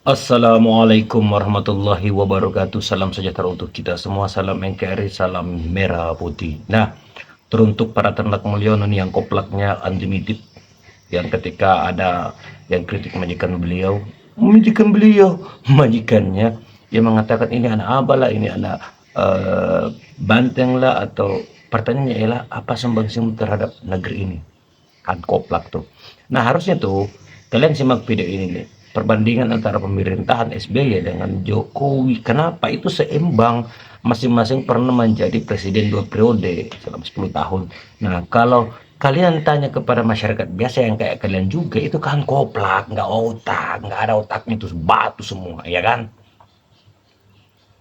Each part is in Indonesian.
Assalamualaikum warahmatullahi wabarakatuh. Salam sejahtera untuk kita semua. Salam NKRI, salam merah putih. Nah, teruntuk para ternak mulyono nih yang koplaknya unlimited, yang ketika ada yang kritik majikannya, dia mengatakan ini anak abalah, ini anak banteng lah, atau pertanyaannya ialah apa sumbangsimu terhadap negeri ini, kan koplak tuh. Nah, harusnya tuh kalian simak video ini nih, perbandingan antara pemerintahan SBY dengan Jokowi. Kenapa itu seimbang, masing-masing pernah menjadi presiden 2 periode selama 10 tahun. Nah, kalau kalian tanya kepada masyarakat biasa yang kayak kalian juga, itu kan koplak, nggak ada otaknya, itu batu semua, ya kan?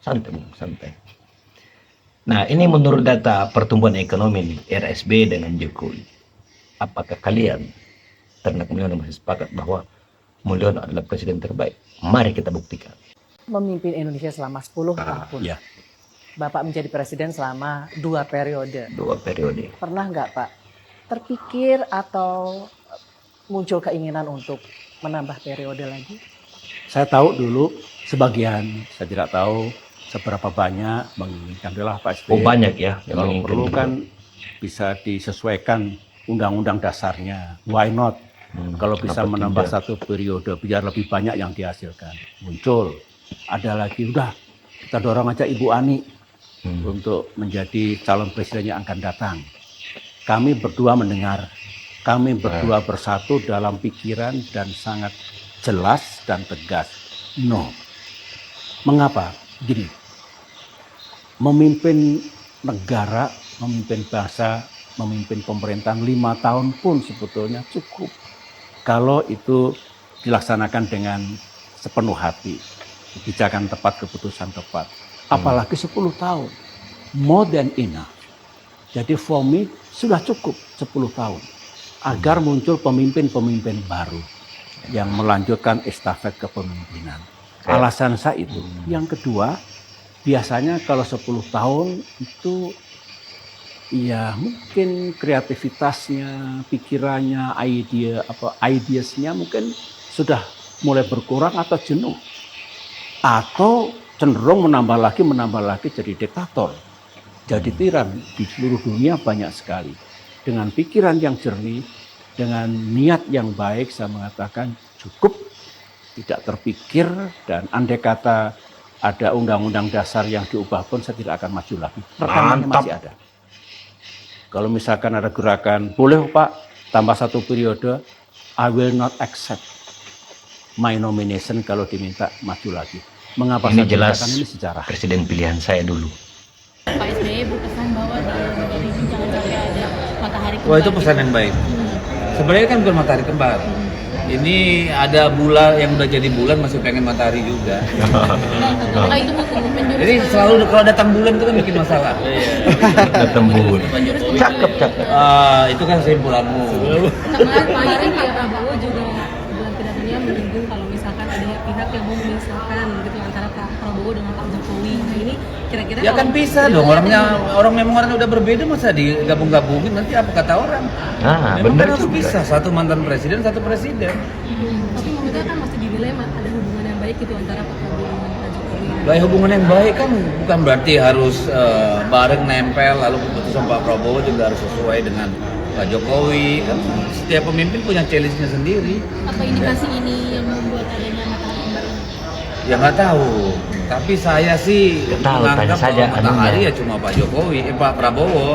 Santai, santai. Nah, ini menurut data pertumbuhan ekonomi nih, era SBY dengan Jokowi. Apakah kalian ternak Mulyono masih sepakat bahwa Mulyono adalah presiden terbaik? Mari kita buktikan. Memimpin Indonesia selama 10 tahun. Ya, Bapak menjadi presiden selama 2 periode. 2 periode. Pernah nggak Pak terpikir atau muncul keinginan untuk menambah periode lagi? Saya tahu dulu sebagian, saya tidak tahu seberapa banyak menginginkan adalah Pak SBY. Oh, banyak ya yang Kalau menginginkan perlu juga. kan bisa disesuaikan undang-undang dasarnya. Why not? Kalau bisa kenapa menambah tidak? 1 periode biar lebih banyak yang dihasilkan. Muncul. Ada lagi, udah kita dorong aja Ibu Ani untuk menjadi calon presiden yang akan datang. Kami berdua mendengar, kami berdua bersatu dalam pikiran dan sangat jelas dan tegas. No. Mengapa? Gini, memimpin negara, memimpin bangsa, memimpin pemerintahan 5 tahun pun sebetulnya cukup. Kalau itu dilaksanakan dengan sepenuh hati, kebijakan tepat, keputusan tepat. Apalagi 10 tahun, more than enough. Jadi for me sudah cukup 10 tahun agar muncul pemimpin-pemimpin baru yang melanjutkan estafet kepemimpinan. Alasan saya itu. Yang kedua, biasanya kalau 10 tahun itu ya mungkin kreativitasnya, pikirannya, ideasnya mungkin sudah mulai berkurang atau jenuh. Atau cenderung menambah lagi jadi diktator. Jadi tiran di seluruh dunia banyak sekali. Dengan pikiran yang jernih, dengan niat yang baik, saya mengatakan cukup, tidak terpikir, dan andai kata ada undang-undang dasar yang diubah pun saya tidak akan maju lagi. Rekanannya masih ada. Kalau misalkan ada gerakan, boleh Pak tambah 1 periode, I will not accept my nomination kalau diminta maju lagi. Mengapa Ini saya jelas katakan ini sejarah. presiden pilihan saya dulu. Pak SBY berpesan bahwa di negeri ini jangan sampai ada matahari kembar. Wah, itu pesan yang baik. Sebenarnya kan bukan matahari kembar. Ini ada bulan yang udah jadi bulan masih pengen matahari juga. Apakah itu menjurus Jadi selalu kalau datang bulan itu kan bikin masalah. Datang bulan. Cakep. Itu kan kesimpulanmu. karena kemarin Pak Prabowo juga dalam pidatonya menyinggung kalau misalkan ada pihak yang mau memisahkan gitu antara Pak Prabowo dengan Pak Jokowi. Nah ini kira-kira Ya kan bisa dong, memang orangnya udah berbeda, masa digabung-gabungin, nanti apa kata orang? Nah, Memang benar kan harus juga. bisa, satu mantan presiden, satu presiden. Tapi maksudnya kan masih di dilema ada hubungan yang baik gitu antara Pak Prabowo dengan Pak Jokowi. Baik, hubungan yang baik kan bukan berarti harus bareng nempel, lalu keputusan Pak Prabowo juga harus sesuai dengan Pak Jokowi. Kan setiap pemimpin punya challenge-nya sendiri. Apa indikasi ini yang membuat adanya matahari kembar ini? Ya nggak tahu, tapi saya sih Nggak tahu, tanya menganggap saja bahwa matahari anunya. ya cuma Pak Jokowi, Pak Prabowo.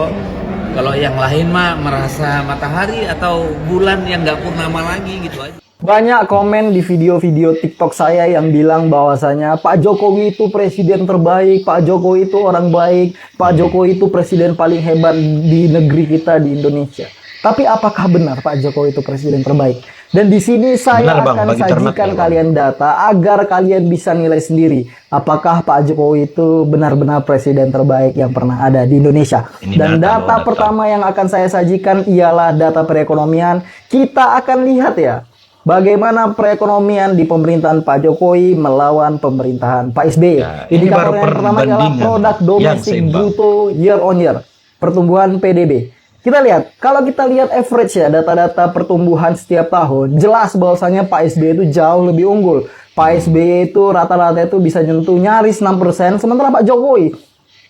Kalau yang lain mah merasa matahari atau bulan yang nggak purnama lagi gitu aja. Banyak komen di video-video TikTok saya yang bilang bahwasanya Pak Jokowi itu presiden terbaik, Pak Jokowi itu orang baik, Pak Jokowi itu presiden paling hebat di negeri kita di Indonesia. Tapi apakah benar Pak Jokowi itu presiden terbaik? Dan di sini saya Benar, Bang, akan bagi ternak sajikan ya, Bang. kalian data agar kalian bisa nilai sendiri apakah Pak Jokowi itu benar-benar presiden terbaik yang pernah ada di Indonesia. Ini Dan data, data data. pertama yang akan saya sajikan ialah data perekonomian. Kita akan lihat ya bagaimana perekonomian di pemerintahan Pak Jokowi melawan pemerintahan Pak SBY. Ya, ini baru Indikator yang pertama adalah perbandingan produk yang domestik seimbang. bruto year on year, pertumbuhan PDB. Kita lihat, kalau kita lihat average ya, data-data pertumbuhan setiap tahun, jelas bahwasanya Pak SBY itu jauh lebih unggul. Pak SBY itu rata-rata itu bisa nyentuh nyaris 6%, sementara Pak Jokowi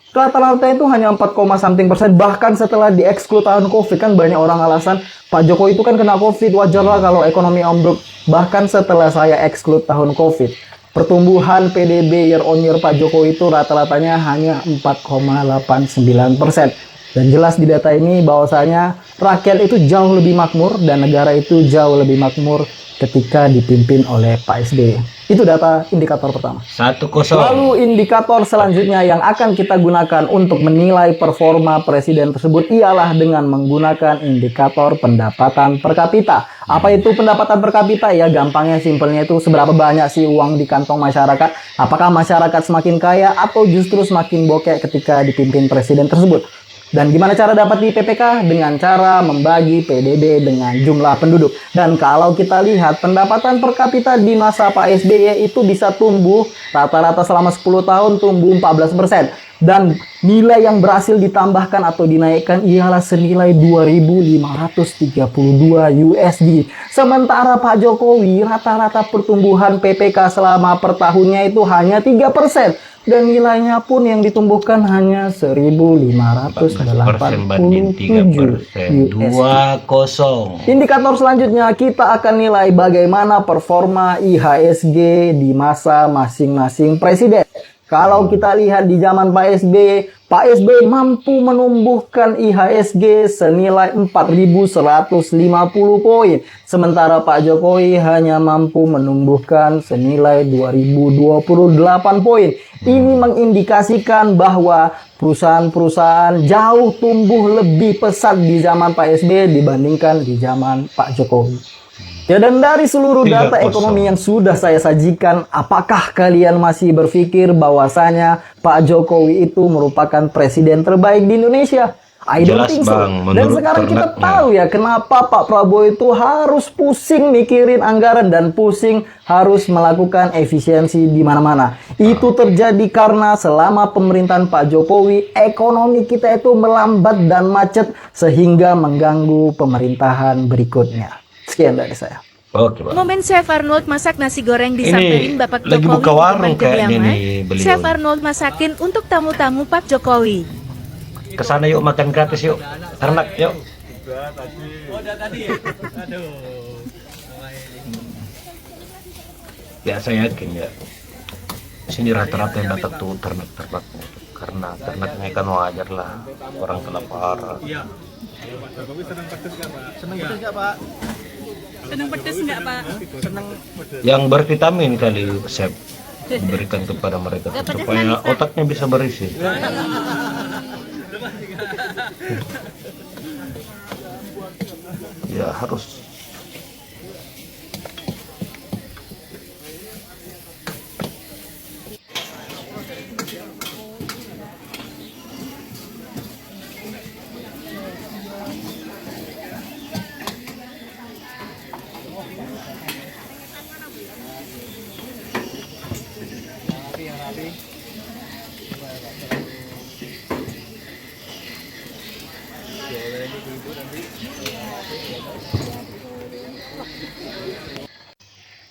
rata-rata itu hanya 4,something%. Bahkan setelah dieksklud tahun Covid, kan banyak orang alasan Pak Jokowi itu kan kena Covid, wajarlah kalau ekonomi ambruk. Bahkan setelah saya eksklud tahun Covid, pertumbuhan PDB year on year Pak Jokowi itu rata-ratanya hanya 4,89%. Dan jelas di data ini bahwasanya rakyat itu jauh lebih makmur dan negara itu jauh lebih makmur ketika dipimpin oleh Pak SBY. Itu data indikator pertama. 1-0. Lalu indikator selanjutnya yang akan kita gunakan untuk menilai performa presiden tersebut ialah dengan menggunakan indikator pendapatan per kapita. Apa itu pendapatan per kapita? Ya gampangnya, simpelnya itu seberapa banyak sih uang di kantong masyarakat. Apakah masyarakat semakin kaya atau justru semakin bokek ketika dipimpin presiden tersebut? Dan gimana cara dapat di PPK? Dengan cara membagi PDB dengan jumlah penduduk. Dan kalau kita lihat pendapatan per kapita di masa Pak SBY itu bisa tumbuh rata-rata selama 10 tahun tumbuh 14%. Dan nilai yang berhasil ditambahkan atau dinaikkan ialah senilai 2.532 USD. Sementara Pak Jokowi rata-rata pertumbuhan PPK selama per tahunnya itu hanya 3%. Dan nilainya pun yang ditumbuhkan hanya 14% banding 3%. 2-0. Indikator selanjutnya kita akan nilai bagaimana performa IHSG di masa masing-masing presiden. Kalau kita lihat di zaman Pak SBY mampu menumbuhkan IHSG senilai 4.150 poin. Sementara Pak Jokowi hanya mampu menumbuhkan senilai 2.028 poin. Ini mengindikasikan bahwa perusahaan-perusahaan jauh tumbuh lebih pesat di zaman Pak SBY dibandingkan di zaman Pak Jokowi. Ya, dan dari seluruh data 3-0. ekonomi yang sudah saya sajikan, apakah kalian masih berpikir bahwasanya Pak Jokowi itu merupakan presiden terbaik di Indonesia? I don't Jelas, think so. Bang, Dan menurut sekarang kita ternaknya. tahu ya kenapa Pak Prabowo itu harus pusing mikirin anggaran dan pusing harus melakukan efisiensi di mana-mana. Itu terjadi karena selama pemerintahan Pak Jokowi, ekonomi kita itu melambat dan macet sehingga mengganggu pemerintahan berikutnya. Sekian dari saya. Oke, Bang. Momen Chef Arnold masak nasi goreng Ini disamperin Bapak lagi Jokowi buka di warung depan kayaknya kediaman. nih beliau. Chef Arnold masakin untuk tamu-tamu Pak Jokowi. Kesana yuk, makan gratis yuk. Ternak yuk. Ya saya yakin ya. Sini rata-rata yang datang tuh ternak-ternak. Karena ternaknya kan wajar lah. Orang kelaparan. Senang pedes nggak Pak? Yang bervitamin kali Chef diberikan kepada mereka supaya otaknya bisa berisi. Ya harus.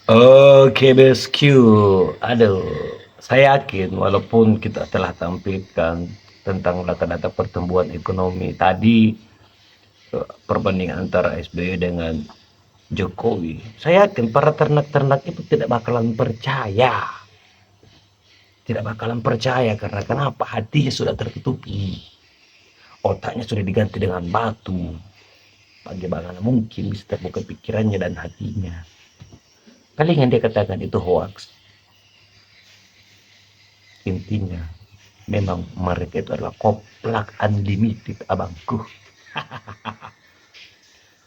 Oke, BSQ. Aduh, saya yakin walaupun kita telah tampilkan tentang data-data pertumbuhan ekonomi tadi, perbandingan antara SBY dengan Jokowi, saya yakin para ternak-ternak itu tidak bakalan percaya. Tidak bakalan percaya karena kenapa? Hatinya sudah tertutupi. Otaknya sudah diganti dengan batu. Bagaimana mungkin bisa terbuka pikirannya dan hatinya? Paling yang dia katakan itu hoax. Intinya, memang mereka itu adalah koplak unlimited, abangku.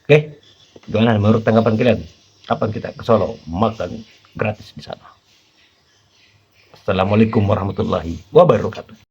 Oke, gimana menurut tanggapan kalian? Kapan kita ke Solo makan gratis di sana? Assalamualaikum warahmatullahi wabarakatuh.